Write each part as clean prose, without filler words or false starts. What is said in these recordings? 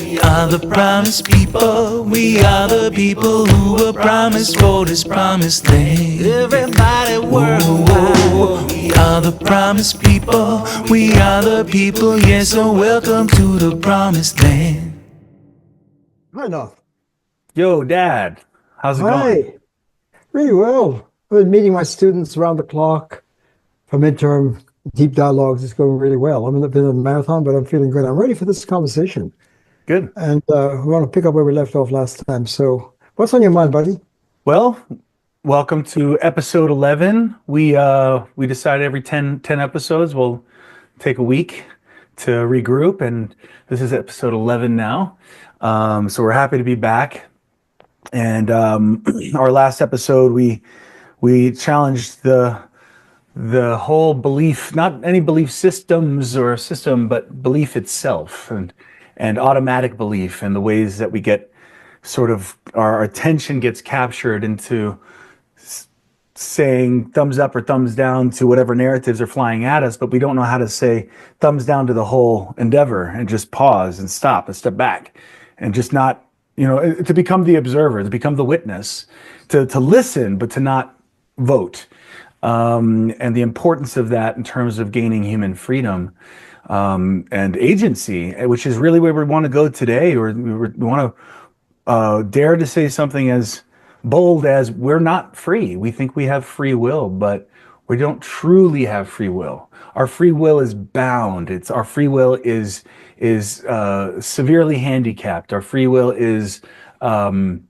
We are the promised people. We are the people who were promised for this promised land. Everybody worldwide. We are the promised people. We are the people. Yes, so welcome to the promised land. Hi, Näthan. Yo, Dad, how's it going? Hi. Really well. I've been meeting my students around the clock for midterm deep dialogues. It's going really well. I've been in a marathon, but I'm feeling good. I'm ready for this conversation. Good. And we want to pick up where we left off last time. So what's on your mind, buddy? Well, welcome to episode 11. We decided every 10 episodes we'll take a week to regroup, and this is episode 11 now. So we're happy to be back. And our last episode, we challenged the whole belief, not any belief systems or system, but belief itself, and automatic belief, and the ways that we get sort of our attention gets captured into saying thumbs up or thumbs down to whatever narratives are flying at us, but we don't know how to say thumbs down to the whole endeavor and just pause and stop and step back and just not, to become the observer, to become the witness, to listen, but to not vote. And the importance of that in terms of gaining human freedom and agency, which is really where we want to go today, or we want to dare to say something as bold as we're not free. We think we have free will, but we don't truly have free will. Our free will is bound. Our free will is severely handicapped. Our free will is held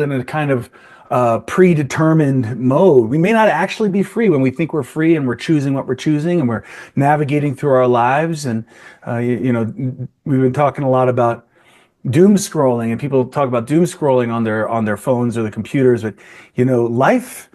in a kind of predetermined mode. We may not actually be free when we think we're free and we're choosing what we're choosing and we're navigating through our lives. And we've been talking a lot about doom scrolling, and people talk about doom scrolling on their phones or the computers. But life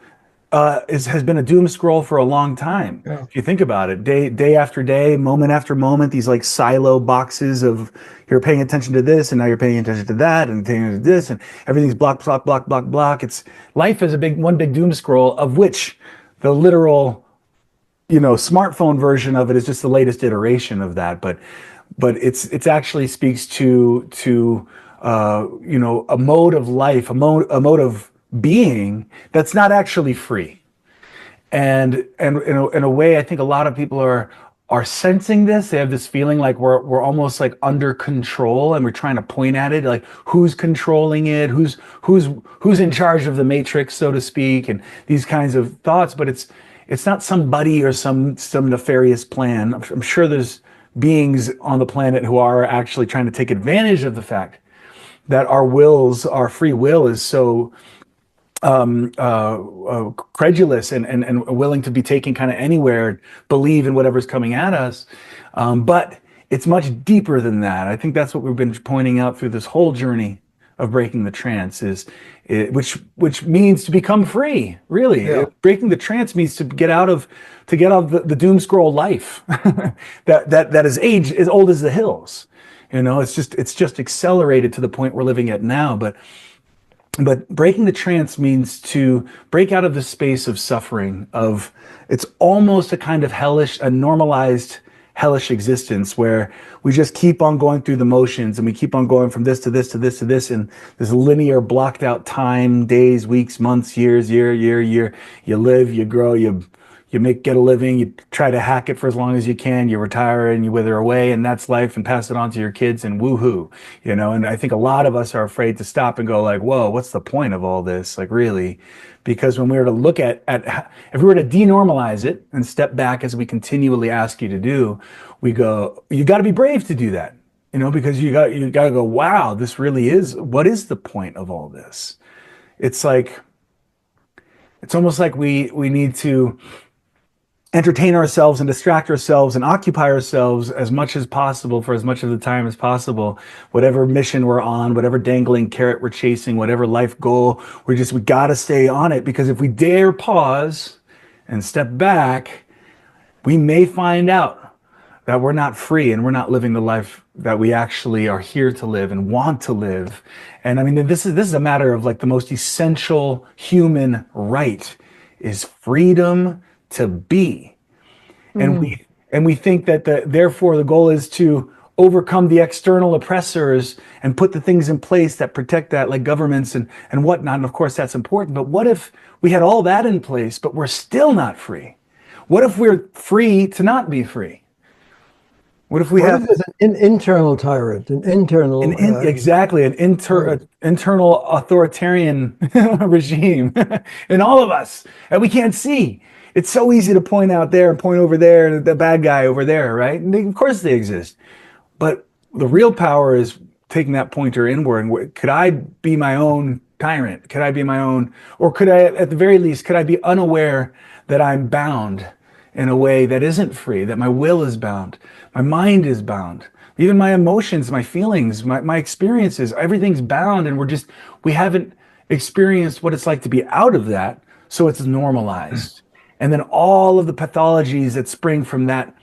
has been a doom scroll for a long time. Yeah. If you think about it, day after day, moment after moment, these like silo boxes of you're paying attention to this, and now you're paying attention to that, and paying attention to this, and everything's block, block, block, block, block. It's life is one big doom scroll, of which the literal, smartphone version of it is just the latest iteration of that. But it's actually speaks to a mode of life, a mode of being that's not actually free. And in a way, I think a lot of people are sensing this. They have this feeling like we're almost like under control, and we're trying to point at it, like who's controlling it, who's in charge of the matrix, so to speak, and these kinds of thoughts. But it's not somebody or some nefarious plan. I'm sure there's beings on the planet who are actually trying to take advantage of the fact that our free will is so credulous and willing to be taken kind of anywhere, believe in whatever's coming at us. But it's much deeper than that. I think that's what we've been pointing out through this whole journey of breaking the trance, which means to become free, really. Yeah. Breaking the trance means to get out of the doom scroll life that is as old as the hills. It's just accelerated to the point we're living at now. But breaking the trance means to break out of the space of suffering, it's almost a kind of a normalized hellish existence where we just keep on going through the motions, and we keep on going from this to this to this to this in this linear blocked out time, days, weeks, months, years, year. You live, you grow, you get a living, you try to hack it for as long as you can, you retire and you wither away, and that's life, and pass it on to your kids, and woohoo, and I think a lot of us are afraid to stop and go like, whoa, what's the point of all this? Like, really? Because when we were to look at if we were to denormalize it and step back, as we continually ask you to do, we go, you got to be brave to do that, because you got to go, wow, this really is, what is the point of all this? It's almost like we need to entertain ourselves and distract ourselves and occupy ourselves as much as possible for as much of the time as possible, whatever mission we're on, whatever dangling carrot we're chasing, whatever life goal, we got to stay on it, because if we dare pause and step back, we may find out that we're not free and we're not living the life that we actually are here to live and want to live. And I mean, this is a matter of like the most essential human right is freedom to be. And And we think that therefore the goal is to overcome the external oppressors and put the things in place that protect that, like governments and whatnot. And of course, that's important. But what if we had all that in place, but we're still not free? What if we're free to not be free? What if we What have if there's an internal tyrant, an internal exactly an internal authoritarian regime in all of us that we can't see? It's so easy to point out there and point over there, the bad guy over there, right? And of course they exist. But the real power is taking that pointer inward. Could I be my own tyrant? Could I be my own, or could I, at the very least, could I be unaware that I'm bound in a way that isn't free, that my will is bound, my mind is bound, even my emotions, my feelings, my experiences, everything's bound, and we haven't experienced what it's like to be out of that, so it's normalized. And then all of the pathologies that spring from that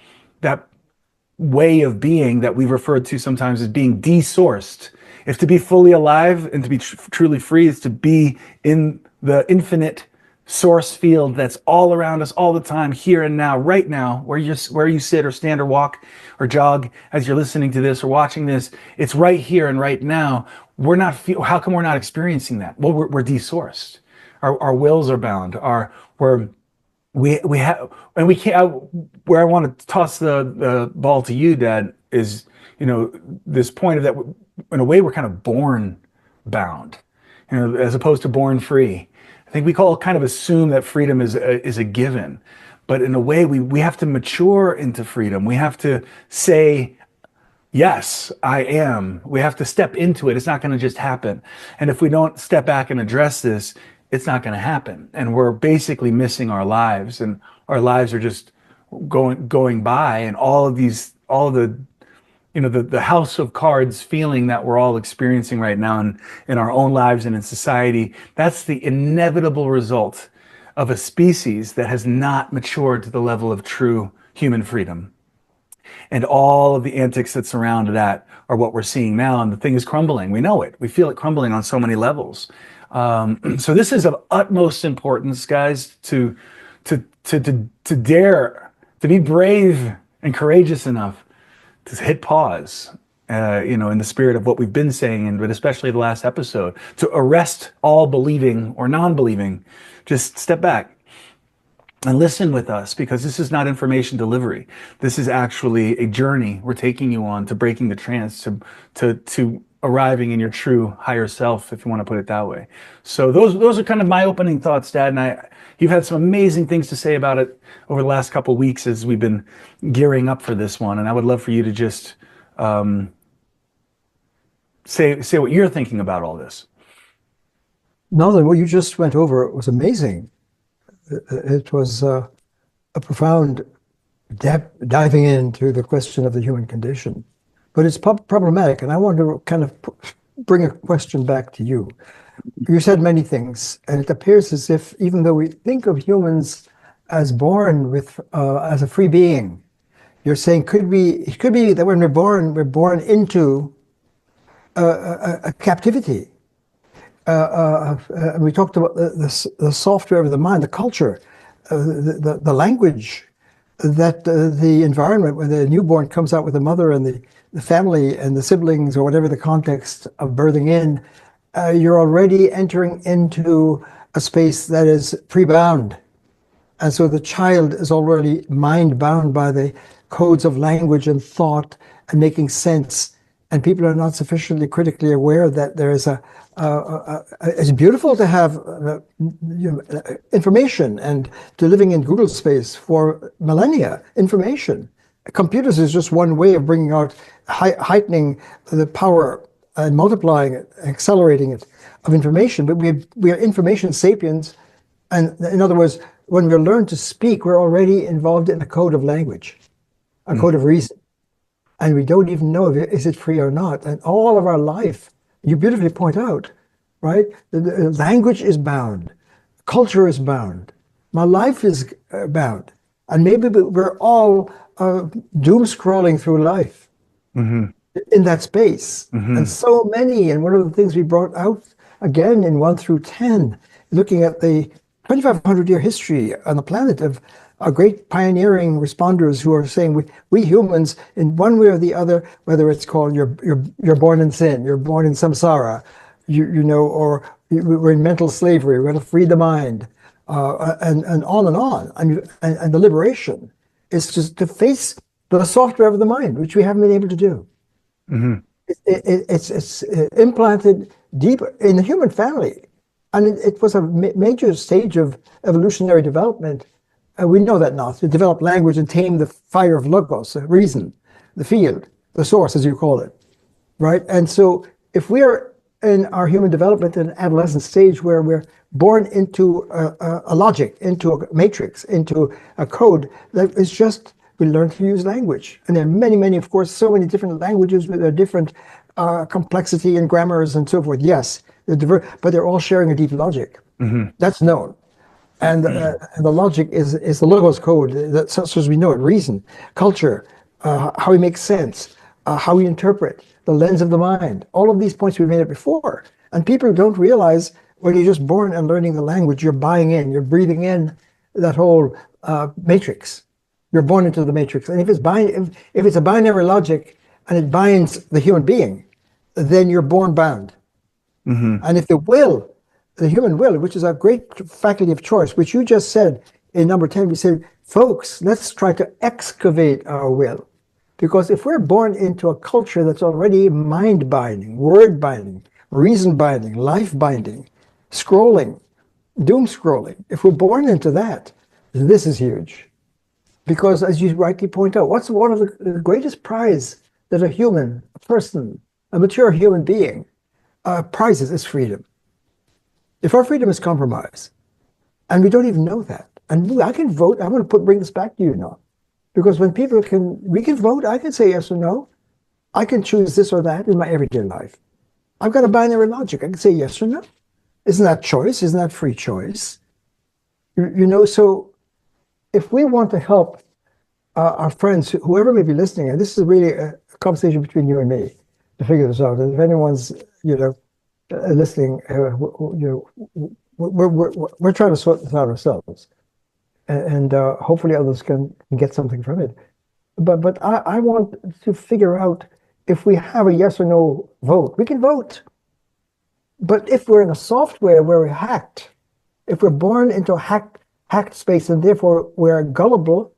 way of being that we've referred to sometimes as being desourced. If to be fully alive and to be truly free is to be in the infinite source field that's all around us all the time, here and now, right now, where you sit or stand or walk or jog as you're listening to this or watching this, it's right here and right now. How come we're not experiencing that? Well, we're desourced. Our wills are bound. We have, and we can't. Where I want to toss the ball to you, Dad, is this point of that. In a way, we're kind of born bound, as opposed to born free. I think we kind of assume that freedom is a given, but in a way, we have to mature into freedom. We have to say, yes, I am. We have to step into it. It's not going to just happen. And if we don't step back and address this, it's not going to happen. And we're basically missing our lives, and our lives are just going by, and all of the house of cards feeling that we're all experiencing right now in our own lives and in society, that's the inevitable result of a species that has not matured to the level of true human freedom. And all of the antics that surround that are what we're seeing now. And the thing is crumbling. We know it. We feel it crumbling on so many levels. So this is of utmost importance, guys, to dare, to be brave and courageous enough to hit pause, in the spirit of what we've been saying, but especially the last episode, to arrest all believing or non-believing. Just step back and listen with us, because this is not information delivery. This is actually a journey we're taking you on to breaking the trance, to arriving in your true higher self, if you want to put it that way. So those are kind of my opening thoughts, Dad. And you've had some amazing things to say about it over the last couple of weeks as we've been gearing up for this one. And I would love for you to just say what you're thinking about all this. Nathan, what you just went over was amazing. It was a profound diving into the question of the human condition. But it's problematic, and I want to kind of bring a question back to you. You said many things, and it appears as if even though we think of humans as born with as a free being, you're saying it could be that when we're born into a captivity. We talked about the software of the mind, the culture, the language, that the environment when the newborn comes out with the mother and the family and the siblings, or whatever the context of birthing in, you're already entering into a space that is pre-bound. And so the child is already mind-bound by the codes of language and thought and making sense. And people are not sufficiently critically aware that there is it's beautiful to have information, and to living in Google space for millennia, information. Computers is just one way of bringing out, heightening the power and multiplying it, accelerating it of information. But we are information sapiens. And in other words, when we learn to speak, we're already involved in a code of language, a code of reason. And we don't even know is it free or not. And all of our life, you beautifully point out, right? The language is bound. Culture is bound. My life is bound. And maybe we're all doom scrolling through life in that space. And so many, and one of the things we brought out again in 1 through 10, looking at the 2,500-year history on the planet of are great pioneering responders who are saying we humans, in one way or the other, whether it's called you're born in sin, you're born in samsara, or we're in mental slavery, we're going to free the mind, and on and on. And the liberation is just to face the software of the mind, which we haven't been able to do. Mm-hmm. It's implanted deep in the human family. And it was a major stage of evolutionary development. We know that now, to develop language and tame the fire of logos, reason, the field, the source, as you call it, right? And so if we are in our human development in an adolescent stage where we're born into a logic, into a matrix, into a code that is just, we learn to use language. And there are many, many, of course, so many different languages with their different complexity and grammars and so forth. Yes, but they're all sharing a deep logic. Mm-hmm. That's known. And the logic is the logos code, that such as we know it, reason, culture, how we make sense, how we interpret, the lens of the mind. All of these points we've made it before. And people don't realize when you're just born and learning the language, you're buying in, you're breathing in that whole matrix. You're born into the matrix. And if it's a binary logic and it binds the human being, then you're born bound. Mm-hmm. And if the human will, which is a great faculty of choice, which you just said in number 10, we said, folks, let's try to excavate our will. Because if we're born into a culture that's already mind binding, word binding, reason binding, life binding, scrolling, doom scrolling, if we're born into that, this is huge. Because as you rightly point out, what's one of the greatest prize that a human, a person, a mature human being prizes is freedom. If our freedom is compromised, and we don't even know that, and I can vote, I'm going to bring this back to you now, because when we can vote, I can say yes or no. I can choose this or that in my everyday life. I've got a binary logic. I can say yes or no. Isn't that choice? Isn't that free choice? So if we want to help our friends, whoever may be listening, and this is really a conversation between you and me to figure this out. And if anyone's, listening, we're trying to sort this out ourselves, and hopefully others can get something from it. But I want to figure out if we have a yes or no vote. We can vote, but if we're in a software where we're hacked, if we're born into a hacked space, and therefore we're gullible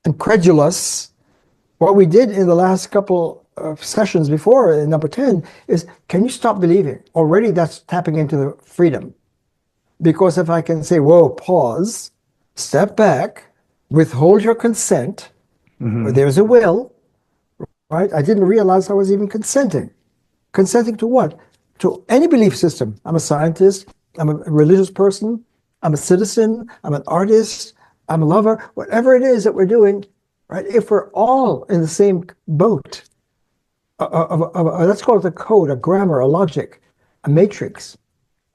and credulous, what we did in the last couple of sessions before in number 10 is, can you stop believing? Already that's tapping into the freedom. Because if I can say, whoa, pause, step back, withhold your consent, Mm-hmm. where there's a will, right? I didn't realize I was even consenting. Consenting to what? To any belief system. I'm a scientist, I'm a religious person, I'm a citizen, I'm an artist, I'm a lover, whatever it is that we're doing, right? If we're all in the same boat, let's call it a code, a grammar, a logic, a matrix,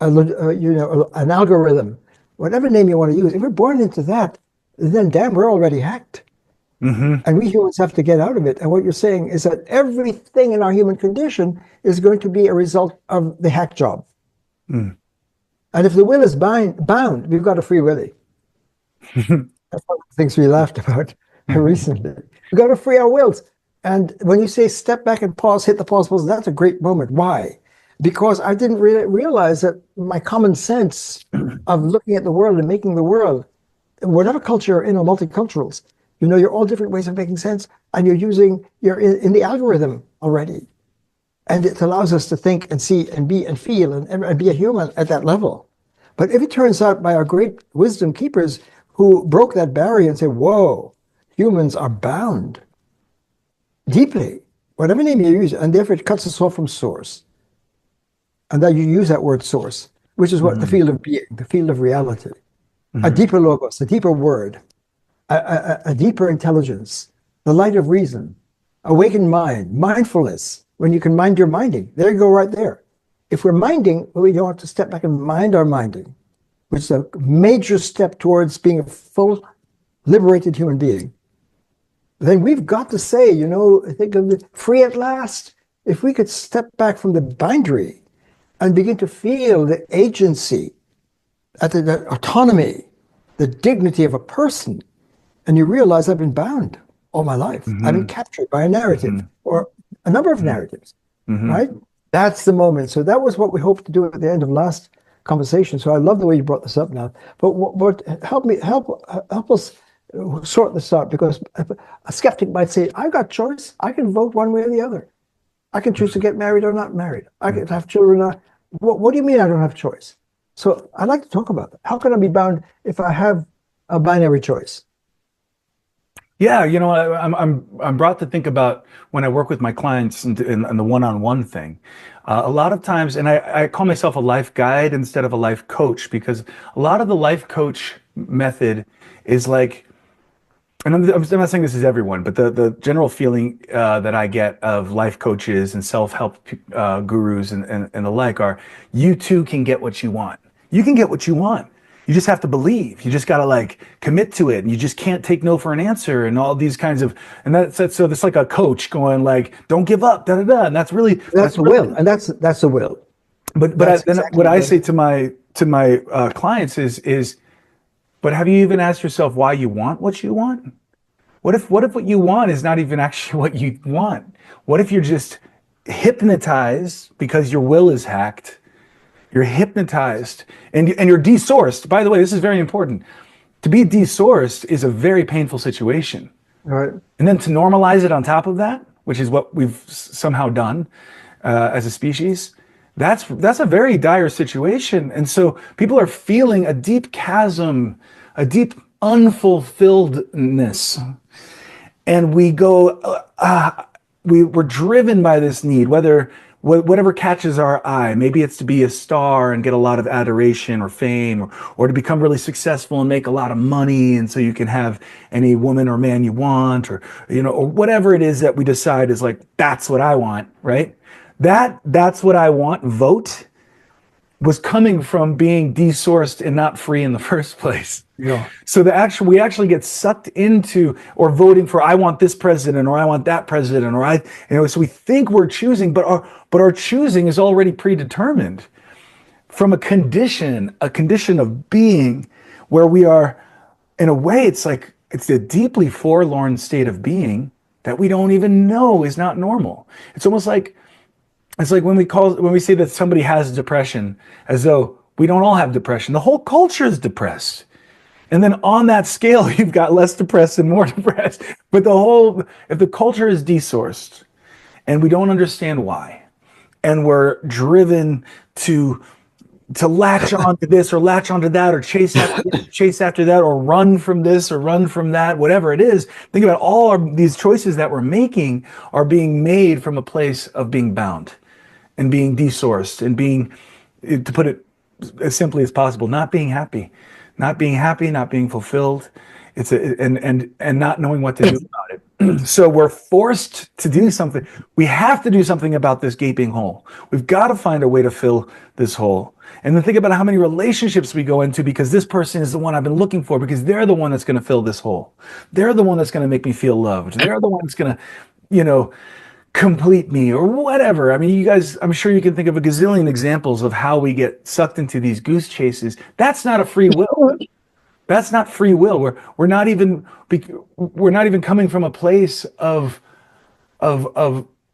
an algorithm, whatever name you want to use. If we're born into that, then damn, we're already hacked. Mm-hmm. And we humans have to get out of it. And what you're saying is that everything in our human condition is going to be a result of the hack job. Mm. And if the will is bound, we've got a free willy. That's one of the things we laughed about recently. We've got to free our wills. And when you say step back and pause, hit the pause button, that's a great moment. Why? Because I didn't really realize that my common sense of looking at the world and making the world, whatever culture you're in, or multiculturals, you're all different ways of making sense, and you're in the algorithm already. And it allows us to think and see and be and feel and be a human at that level. But if it turns out by our great wisdom keepers who broke that barrier and said, whoa, humans are bound deeply, whatever name you use, and therefore it cuts us off from source. And that you use that word source, which is what Mm-hmm. the field of being, the field of reality, Mm-hmm. a deeper logos, a deeper word, a deeper intelligence, the light of reason, awakened mind, mindfulness, when you can mind your minding. There you go, right there. If we're minding, we don't have to step back and mind our minding, which is a major step towards being a full, liberated human being. Then we've got to say, think of it, free at last. If we could step back from the bindery and begin to feel the agency, the autonomy, the dignity of a person, and you realize I've been bound all my life. I've been Mm-hmm. captured by a narrative or a number of narratives, Mm-hmm. right? That's the moment. So that was what we hoped to do at the end of last conversation. So I love the way you brought this up now. But help us sort this out, because a skeptic might say, "I got choice. I can vote one way or the other. I can choose to get married or not married. I can have children." What do you mean I don't have choice? So I'd like to talk about that. How can I be bound if I have a binary choice? Yeah, I'm brought to think about when I work with my clients and the one-on-one thing. A lot of times, and I call myself a life guide instead of a life coach, because a lot of the life coach method is like, and I'm not saying this is everyone, but the general feeling that I get of life coaches and self-help gurus and the like are, you too can get what you want. You can get what you want. You just have to believe. You just got to like commit to it, and you just can't take no for an answer, and all these kinds of, and that's so it's like a coach going like, don't give up, da da da, and That's the will, and that's the will. but That's then exactly what I the say to my clients is, but have you even asked yourself why you want what you want? What if what you want is not even actually what you want? What if you're just hypnotized because your will is hacked? You're hypnotized and you're desourced. By the way, this is very important. To be desourced is a very painful situation. right. And then to normalize it on top of that, which is what we've somehow done as a species, that's a very dire situation. And so people are feeling a deep chasm, a deep unfulfilledness, and we go, we're driven by this need, whatever catches our eye. Maybe it's to be a star and get a lot of adoration or fame, or to become really successful and make a lot of money, and so you can have any woman or man you want, or or whatever it is that we decide is like, that's what I want, right? That's what I want. Vote was coming from being desourced and not free in the first place. Yeah. So we actually get sucked into, or voting for, I want this president or I want that president, or so we think we're choosing, but our choosing is already predetermined from a condition of being, where we are, in a way, it's a deeply forlorn state of being that we don't even know is not normal. It's like when we say that somebody has depression, as though we don't all have depression. The whole culture is depressed. And then on that scale, you've got less depressed and more depressed. But if the culture is desourced and we don't understand why, and we're driven to latch on to this or latch onto that, or chase after that, or run from this or run from that, whatever it is, think about these choices that we're making are being made from a place of being bound and being desourced and being, to put it as simply as possible, not being happy, not being fulfilled. And not knowing what to do about it. So we're forced to do something. We have to do something about this gaping hole. We've got to find a way to fill this hole. And then think about how many relationships we go into because this person is the one I've been looking for, because they're the one that's going to fill this hole. They're the one that's going to make me feel loved. They're the one that's going to, complete me, or whatever. I mean, you guys, I'm sure you can think of a gazillion examples of how we get sucked into these goose chases. That's not a free will. That's not free will. We're not even coming from a place of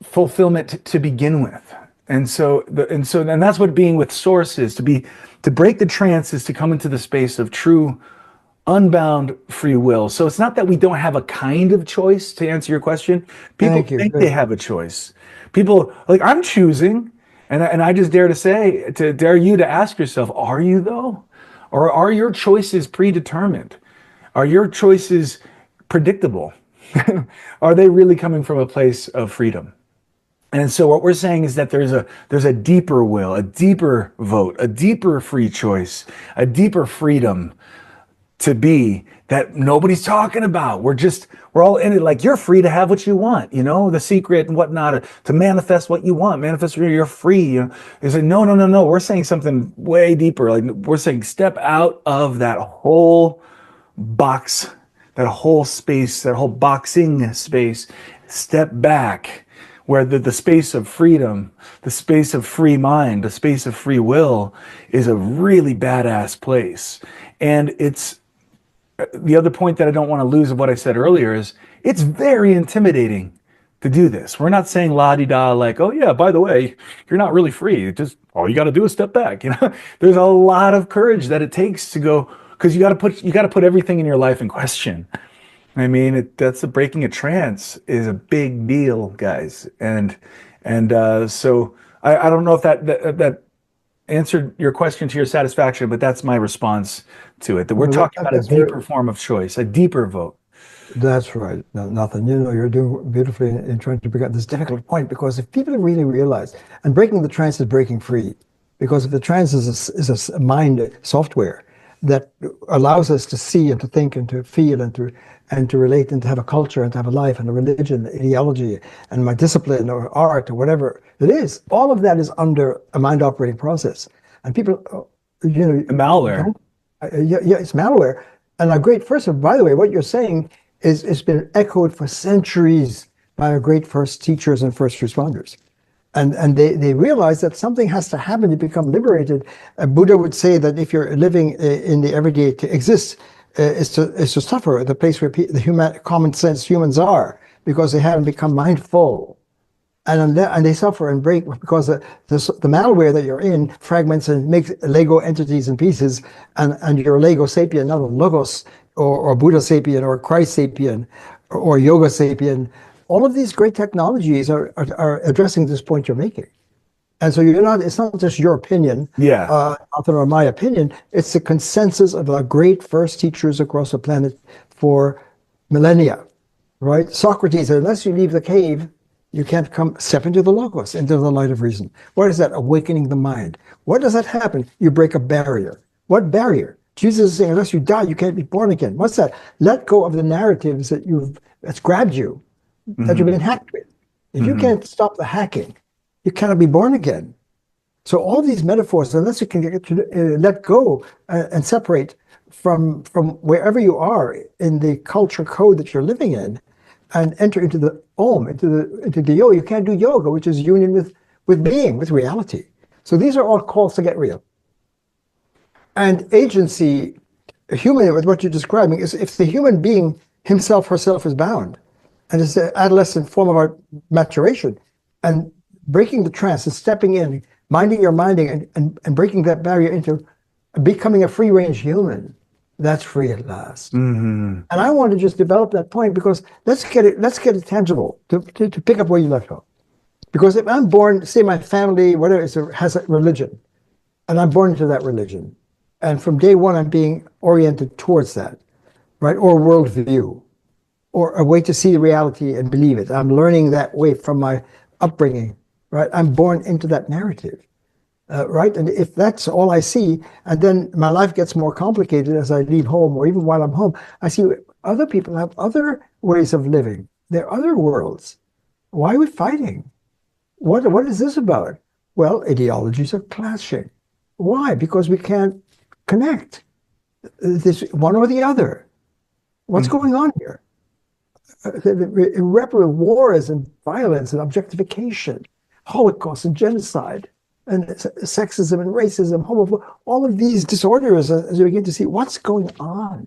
fulfillment to begin with. And that's what being with source is. To break the trance is to come into the space of true unbound free will. So it's not that we don't have a kind of choice, to answer your question. People Thank you. think Good. they have a choice. People like, I'm choosing, and I just dare you to ask yourself, are you though? Or are your choices predetermined? Are your choices predictable? Are they really coming from a place of freedom? And so what we're saying is that there's a deeper will, a deeper vote, a deeper free choice, a deeper freedom to be that nobody's talking about. We're all in it. Like, you're free to have what you want, the secret and whatnot, to manifest what you want, you're free. It's like, no. We're saying something way deeper. Like, we're saying, step out of that whole box, that whole space, that whole boxing space, step back where the space of freedom, the space of free mind, the space of free will is a really badass place. And the other point that I don't want to lose of what I said earlier is it's very intimidating to do this. We're not saying la di da like, oh yeah, by the way, you're not really free. Just all you got to do is step back. There's a lot of courage that it takes to go because you got to put everything in your life in question. I mean, that's the breaking a trance is a big deal, guys, and so I don't know if that answered your question to your satisfaction, but that's my response to it. That we're Well, talking about a that's very, deeper form of choice, a deeper vote. that's right. No, Nathan, you're doing beautifully in trying to bring up this difficult point because if people really realize, and breaking the trance is breaking free, because if the trance is a mind software that allows us to see and to think and to feel and to relate and to have a culture and to have a life and a religion, ideology, and my discipline or art or whatever it is, all of that is under a mind operating process. And people, The malware. don't, yeah, it's malware. And a great first, by the way, what you're saying is it's been echoed for centuries by our great first teachers and first responders. And they realize that something has to happen to become liberated. Buddha would say that if you're living in the everyday to exist, is to suffer, the place where the human common sense humans are, because they haven't become mindful. And they suffer and break because the malware that you're in fragments and makes Lego entities and pieces, and you're a Lego sapien, not a logos or Buddha sapien or Christ sapien or yoga sapien. All of these great technologies are addressing this point you're making. And so it's not just your opinion, Yeah. or my opinion, it's the consensus of the great first teachers across the planet for millennia, right? Socrates said, unless you leave the cave, you can't step into the logos, into the light of reason. What is that? Awakening the mind. What does that happen? You break a barrier. What barrier? Jesus is saying, unless you die, you can't be born again. What's that? Let go of the narratives that's grabbed you, that you've been hacked with. If you can't stop the hacking, you cannot be born again. So all these metaphors, unless you can get to let go and separate from wherever you are in the culture code that you're living in, and enter into the Om, into the yoga, you can't do yoga, which is union with being, with reality. So these are all calls to get real. And agency, human, with what you're describing, is if the human being himself, herself is bound, and it's the adolescent form of our maturation, and breaking the trance and stepping in, minding your minding, and breaking that barrier into becoming a free-range human, that's free at last. And I want to just develop that point because let's get it tangible to pick up where you left off. Because if I'm born, say my family, whatever, has a religion, and I'm born into that religion, and from day one I'm being oriented towards that, right? Or worldview, or a way to see reality and believe it. I'm learning that way from my upbringing, right? I'm born into that narrative. Right? And if that's all I see, and then my life gets more complicated as I leave home, or even while I'm home, I see other people have other ways of living. There are other worlds. Why are we fighting? What is this about? Well, ideologies are clashing. Why? Because we can't connect this one or the other. What's going on here? Irreparable wars and violence and objectification, Holocaust and genocide, and sexism and racism, homophobia, all of these disorders, as you begin to see what's going on.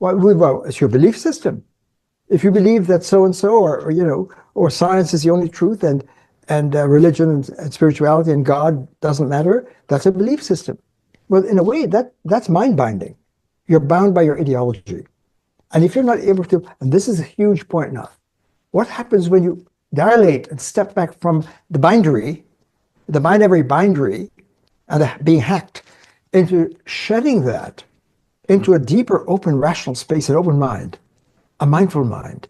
Well, it's your belief system. If you believe that so and so, or science is the only truth, and religion and spirituality and God doesn't matter, that's a belief system. Well, in a way, that's mind binding. You're bound by your ideology, and if you're not able to, and this is a huge point now, what happens when you dilate and step back from the bindery, the binary bindery, and being hacked, into shedding that into a deeper, open, rational space, an open mind, a mindful mind,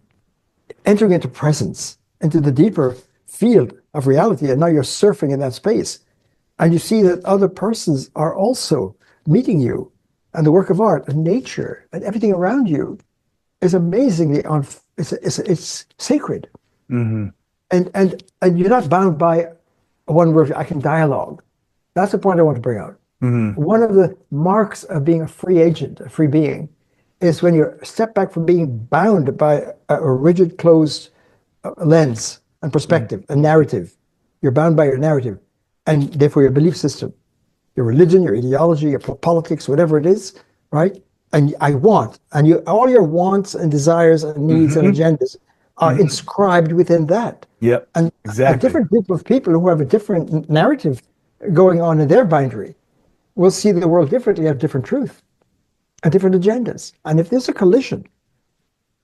entering into presence, into the deeper field of reality, and now you're surfing in that space, and you see that other persons are also meeting you, and the work of art and nature and everything around you is amazingly it's sacred, and you're not bound by one word. I can dialogue. That's the point I want to bring out. One of the marks of being a free agent, a free being, is when you step back from being bound by a rigid, closed lens and perspective, a narrative. You're bound by your narrative, and therefore your belief system, your religion, your ideology, your politics, whatever it is, right? and I want, and all your wants and desires and needs and agendas are inscribed within that. Yep. And a Exactly. different group of people who have a different narrative going on in their binary will see the world differently, have different truth and different agendas. And if there's a collision,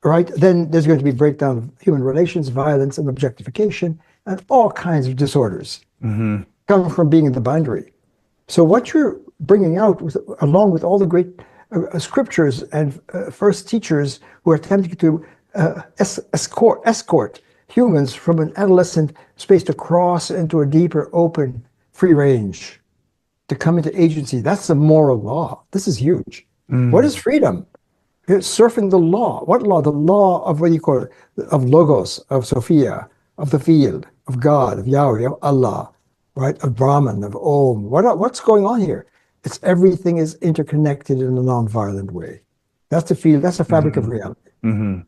right, then there's going to be breakdown of human relations, violence, and objectification, and all kinds of disorders come from being in the binary. So what you're bringing out, along with all the great scriptures and first teachers who are attempting to escort humans from an adolescent space to cross into a deeper, open, free range, to come into agency, that's the moral law. This is huge. What is freedom? It's surfing the law. What law? The law of, what do you call it? Of Logos, of Sophia, of the field, of God, of Yahweh, of Allah, right? Of Brahman, of Om. What's going on here? It's everything is interconnected in a non-violent way. That's the field. That's the fabric of reality.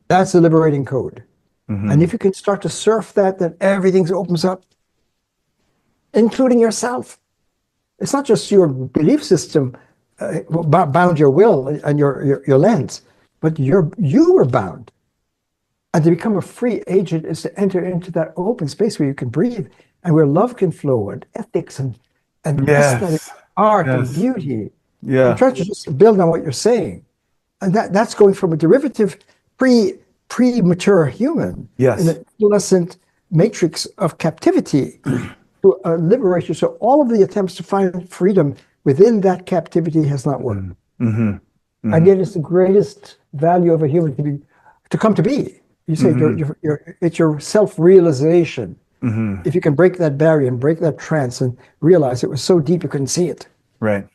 That's the liberating code. And if you can start to surf that, then everything opens up, including yourself. It's not just your belief system bound your will and your lens, but you are bound. And to become a free agent is to enter into that open space where you can breathe and where love can flow, and ethics and aesthetic art and beauty. I'm trying to just build on what you're saying. And that's going from a derivative premature human in an adolescent matrix of captivity to a liberation. So all of the attempts to find freedom within that captivity has not worked. And yet it's the greatest value of a human to come to be. You say it's your self-realization. If you can break that barrier and break that trance and realize it was so deep you couldn't see it. Right.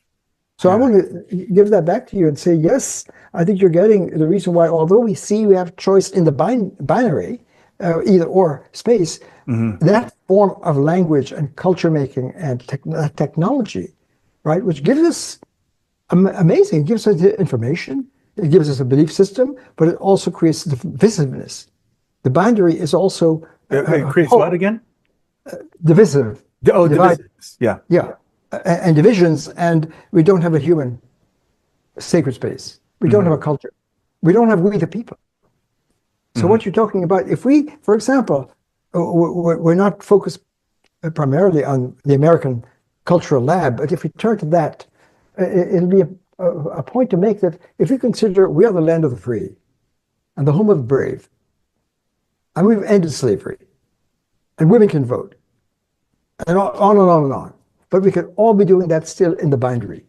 So I want to give that back to you and say, yes, I think you're getting the reason why, although we have choice in the binary, either or space, that form of language and culture making and technology, right, which gives us amazing, it gives us information, it gives us a belief system, but it also creates divisiveness. The binary is also it creates what again? Divisive. Divisiveness. Yeah. Yeah. And divisions, and we don't have a human sacred space. We don't have a culture. We don't have we the people. So what you're talking about, if we, for example, we're not focused primarily on the American cultural lab, but if we turn to that, it'll be a point to make that if we consider we are the land of the free and the home of the brave, and we've ended slavery, and women can vote, and on and on and on. But we could all be doing that still in the binary.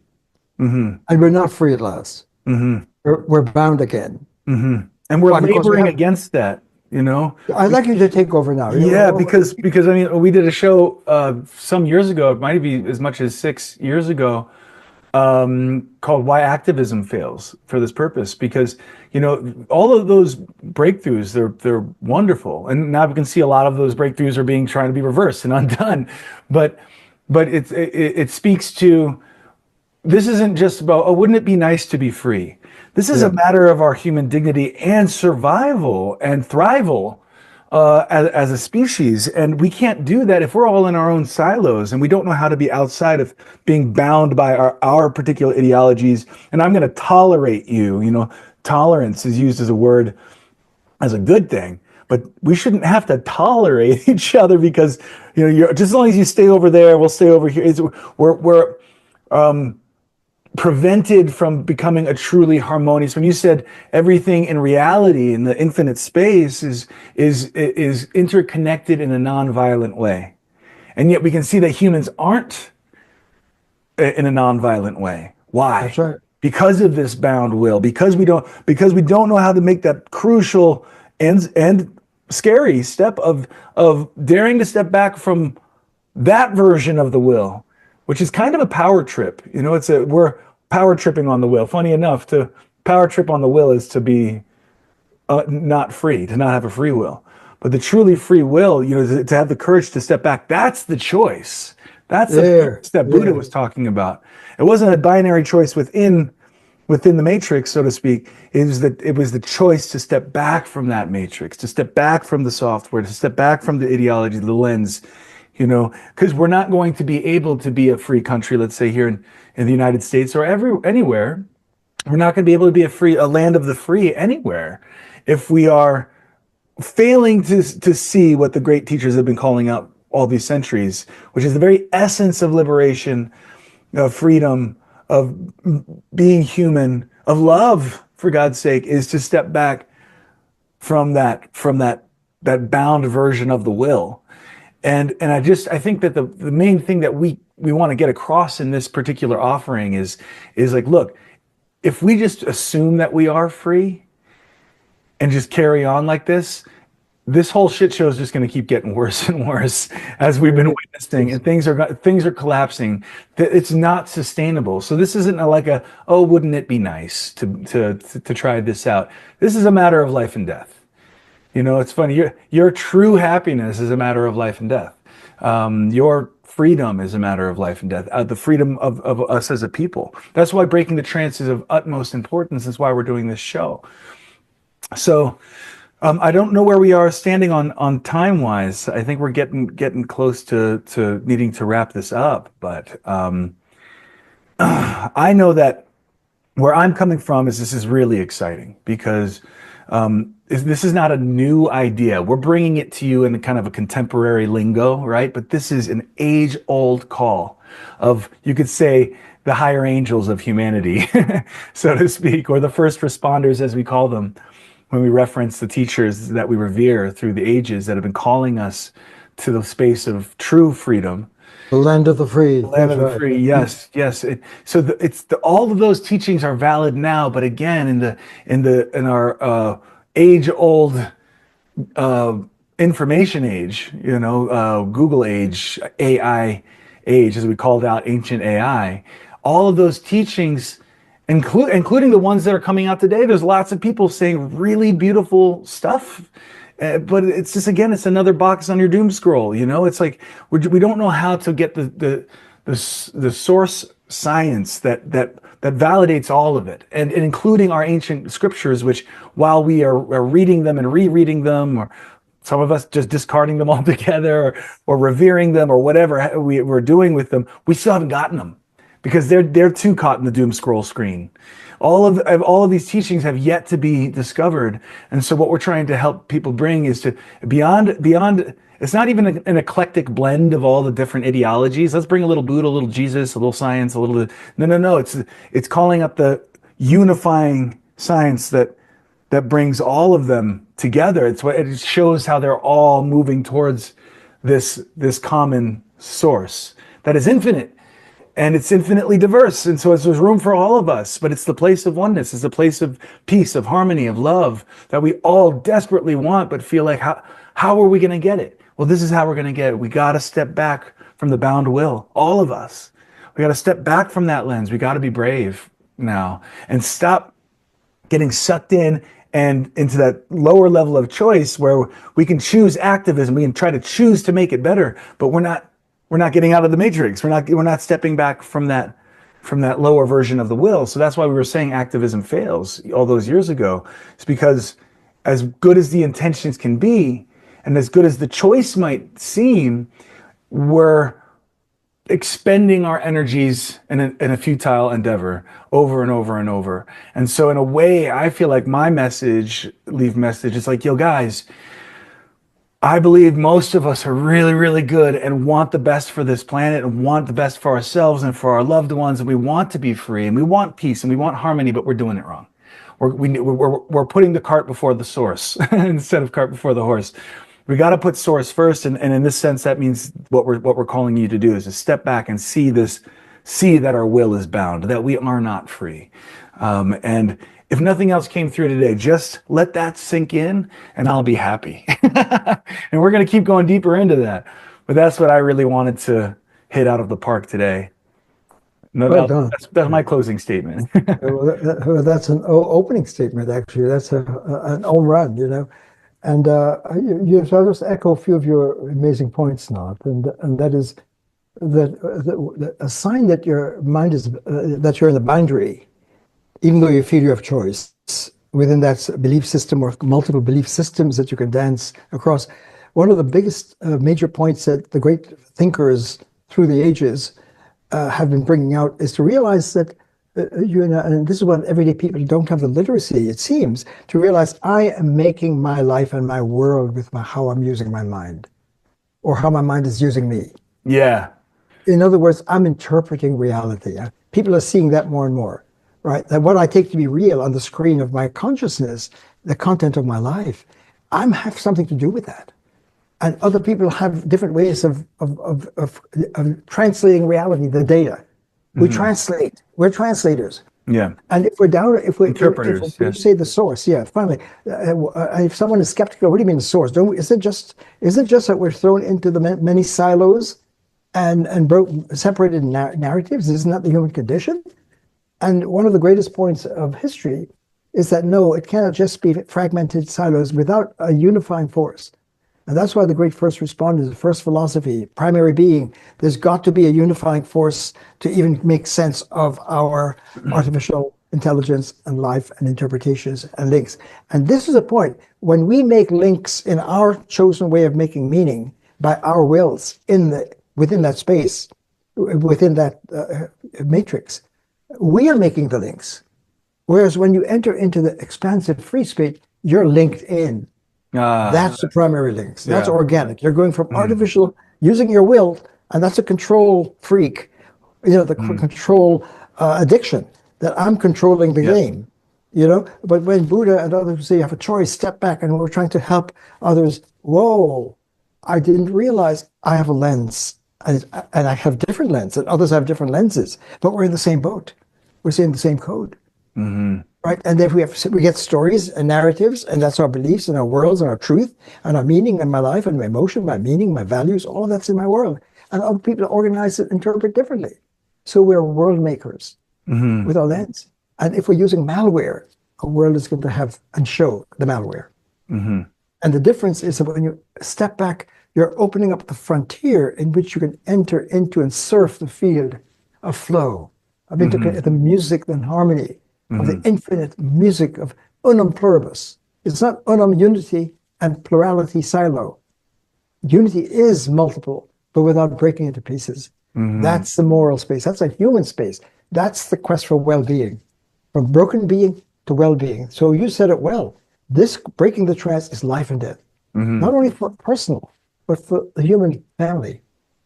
And we're not free at last. We're bound again. And we're laboring against that, you know? I'd like you to take over now. Yeah, because I mean, we did a show some years ago, it might be as much as 6 years ago, called Why Activism Fails for this purpose. Because, you know, all of those breakthroughs, they're wonderful. And now we can see a lot of those breakthroughs are trying to be reversed and undone. But it speaks to, this isn't just about, oh, wouldn't it be nice to be free? This is a matter of our human dignity and survival and thrival as a species. And we can't do that if we're all in our own silos and we don't know how to be outside of being bound by our particular ideologies. And I'm going to tolerate you. You know, tolerance is used as a word, as a good thing. But we shouldn't have to tolerate each other because, you know, just as long as you stay over there, we'll stay over here. We're prevented from becoming a truly harmonious. When you said everything in reality in the infinite space is interconnected in a non-violent way, and yet we can see that humans aren't in a non-violent way. Why? That's right. Because of this bound will. Because we don't know how to make that crucial and scary step of daring to step back from that version of the will, which is kind of a power trip. You know, we're power tripping on the will. Funny enough, to power trip on the will is to be not free, to not have a free will. But the truly free will, you know, to have the courage to step back, that's the choice. That's the choice that Buddha was talking about. It wasn't a binary choice within the matrix, so to speak. It was the choice to step back from that matrix, to step back from the software, to step back from the ideology, the lens, you know, because we're not going to be able to be a free country, let's say here in the United States or anywhere, We're not going to be able to be a land of the free anywhere if we are failing to see what the great teachers have been calling out all these centuries, which is the very essence of liberation, of freedom, of being human, of love, for God's sake, is to step back from that bound version of the will. And I think that the main thing that we want to get across in this particular offering is like, look, if we just assume that we are free and just carry on like this whole shit show is just going to keep getting worse and worse as we've been witnessing, and things are collapsing. It's not sustainable. So this isn't oh, wouldn't it be nice to try this out? This is a matter of life and death. It's funny. Your true happiness is a matter of life and death. Your freedom is a matter of life and death. The freedom of us as a people. That's why breaking the trance is of utmost importance. That's why we're doing this show. So I don't know where we are standing on time wise. I think we're getting close to needing to wrap this up. But I know that where I'm coming from is this is really exciting because this is not a new idea. We're bringing it to you in kind of a contemporary lingo, right? But this is an age-old call of, you could say, the higher angels of humanity, so to speak, or the first responders, as we call them, when we reference the teachers that we revere through the ages that have been calling us to the space of true freedom. The land of the free. Land of the free, yes, yes. All of those teachings are valid now, but again, in our age-old information age, Google age, AI age, as we called out ancient AI, all of those teachings, including the ones that are coming out today, there's lots of people saying really beautiful stuff. But it's just, again, it's another box on your doom scroll. It's like we don't know how to get the source science that validates all of it, and including our ancient scriptures, which, while we are reading them and rereading them, or some of us just discarding them altogether, or revering them, or whatever we're doing with them, we still haven't gotten them because they're too caught in the doom scroll screen. All of these teachings have yet to be discovered, and so what we're trying to help people bring is to beyond. It's not even an eclectic blend of all the different ideologies. Let's bring a little Buddha, a little Jesus, a little science, a little. No. It's calling up the unifying science that brings all of them together. It shows how they're all moving towards this common source that is infinite. And it's infinitely diverse. And so there's room for all of us, but it's the place of oneness. It's the place of peace, of harmony, of love that we all desperately want, but feel like, how are we going to get it? Well, this is how we're going to get it. We got to step back from the bound will, all of us. We got to step back from that lens. We got to be brave now and stop getting sucked in and into that lower level of choice where we can choose activism. We can try to choose to make it better, but we're not getting out of the matrix. We're not stepping back from that lower version of the will. So that's why we were saying activism fails all those years ago. It's because as good as the intentions can be, and as good as the choice might seem, we're expending our energies in a futile endeavor over and over and over. And so in a way, I feel like my message is like, yo guys, I believe most of us are really, really good and want the best for this planet and want the best for ourselves and for our loved ones. And we want to be free and we want peace and we want harmony, but we're doing it wrong. We're putting the cart before the source instead of cart before the horse. We got to put source first. And in this sense, that means what we're calling you to do is to step back and see that our will is bound, that we are not free. And if nothing else came through today, just let that sink in and I'll be happy. And we're going to keep going deeper into that. But that's what I really wanted to hit out of the park today. Well done. That's my closing statement. Well, that's an opening statement, actually. That's an home run, And so I'll just echo a few of your amazing points, Nat, and that is that a sign that your mind is, that you're in the boundary, even though you feel you have choice within that belief system or multiple belief systems that you can dance across. One of the biggest major points that the great thinkers through the ages have been bringing out is to realize that and this is what everyday people don't have the literacy, it seems, to realize I am making my life and my world with how I'm using my mind, or how my mind is using me. Yeah. In other words, I'm interpreting reality. People are seeing that more and more, right? That what I take to be real on the screen of my consciousness, the content of my life, I have something to do with that. And other people have different ways of translating reality, the data. We translate. We're translators. Yeah. And if we're down, if Interpreters. we Yeah. say the source, yeah, finally, if someone is skeptical, what do you mean the source? Is it just that we're thrown into the many silos and separated narratives? Isn't that the human condition? And one of the greatest points of history is that no, it cannot just be fragmented silos without a unifying force. And that's why the great first responders, the first philosophy, primary being, there's got to be a unifying force to even make sense of our artificial intelligence and life and interpretations and links. And this is a point. When we make links in our chosen way of making meaning by our wills within that space, within that matrix, we are making the links. Whereas when you enter into the expansive free space, you're linked in. That's the primary links. That's Yeah. organic. You're going from artificial, using your will, and that's a control freak, the control addiction, that I'm controlling the game, But when Buddha and others say you have a choice, step back, and we're trying to help others, whoa, I didn't realize I have a lens, and I have different lenses, and others have different lenses, but we're in the same boat. We're saying the same code. Right, and then we get stories and narratives, and that's our beliefs and our worlds and our truth and our meaning and my life and my emotion, my meaning, my values. All of that's in my world, and other people organize it, interpret differently. So we're world makers with our lens. And if we're using malware, a world is going to have and show the malware. And the difference is that when you step back, you're opening up the frontier in which you can enter into and surf the field of flow, of the music and harmony, of the infinite music of unum pluribus. It's not unum unity and plurality silo. Unity is multiple, but without breaking into pieces. That's the moral space. That's a human space. That's the quest for well-being, from broken being to well-being. So you said it well. This breaking the trance is life and death, not only for personal, but for the human family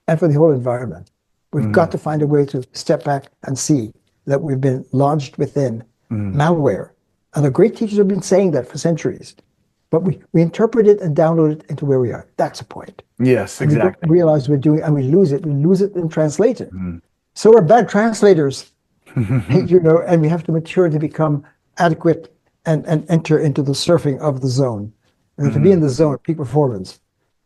and for the whole environment. We've got to find a way to step back and see that we've been lodged within malware. And the great teachers have been saying that for centuries. But we interpret it and download it into where we are. That's the point. Yes, And we exactly. don't realize we're doing, and we lose it. We lose it and translate it. So we're bad translators, and we have to mature to become adequate and enter into the surfing of the zone. And to be in the zone, peak performance.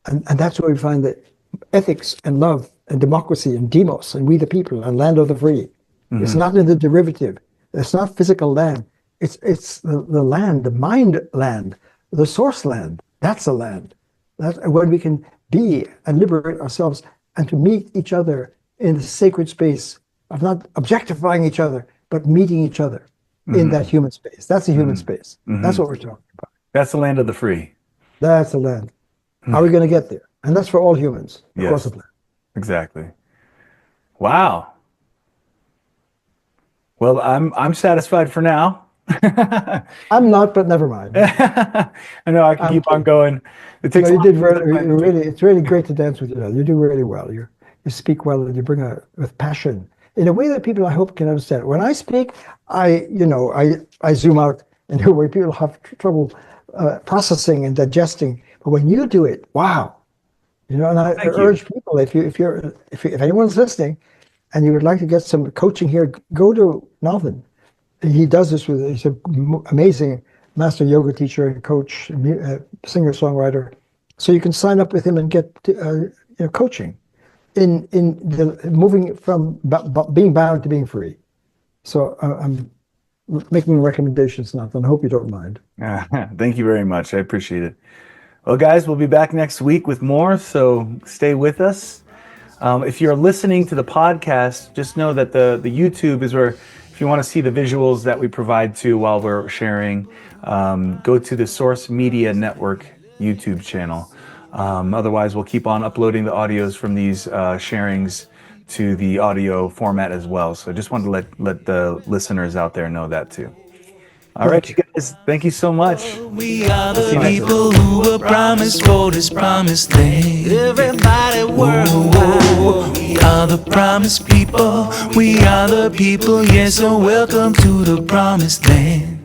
And that's where we find that ethics and love and democracy and demos and we the people and land of the free. It's not in the derivative. It's not physical land. It's the land, the mind land, the source land. That's the land. That's when we can be and liberate ourselves and to meet each other in the sacred space of not objectifying each other, but meeting each other in that human space. That's the human space. That's what we're talking about. That's the land of the free. That's the land. Are we going to get there? And that's for all humans across the planet. Exactly. Wow. Well, I'm satisfied for now. I'm not, but never mind. I know I can keep on going. It takes. You did really. It's really great to dance with you. You do really well. You speak well, and you bring with passion in a way that people, I hope, can understand. When I speak, I zoom out in a way people have trouble processing and digesting. But when you do it, wow! And I urge people, if anyone's listening, and you would like to get some coaching here, go to Näthan. He does this he's an amazing master yoga teacher and coach, singer-songwriter. So you can sign up with him and get coaching in the moving from being bound to being free. So I'm making recommendations, Näthan. I hope you don't mind. Thank you very much. I appreciate it. Well, guys, we'll be back next week with more, so stay with us. If you're listening to the podcast, just know that the YouTube is where, if you want to see the visuals that we provide too while we're sharing, go to the Source Media Network YouTube channel. Otherwise, we'll keep on uploading the audios from these sharings to the audio format as well. So I just wanted to let the listeners out there know that too. All right, you guys, thank you so much. We are the people who were promised for this promised land. Everybody worldwide. We are the promised people. We are the people, yes, so welcome to the promised land.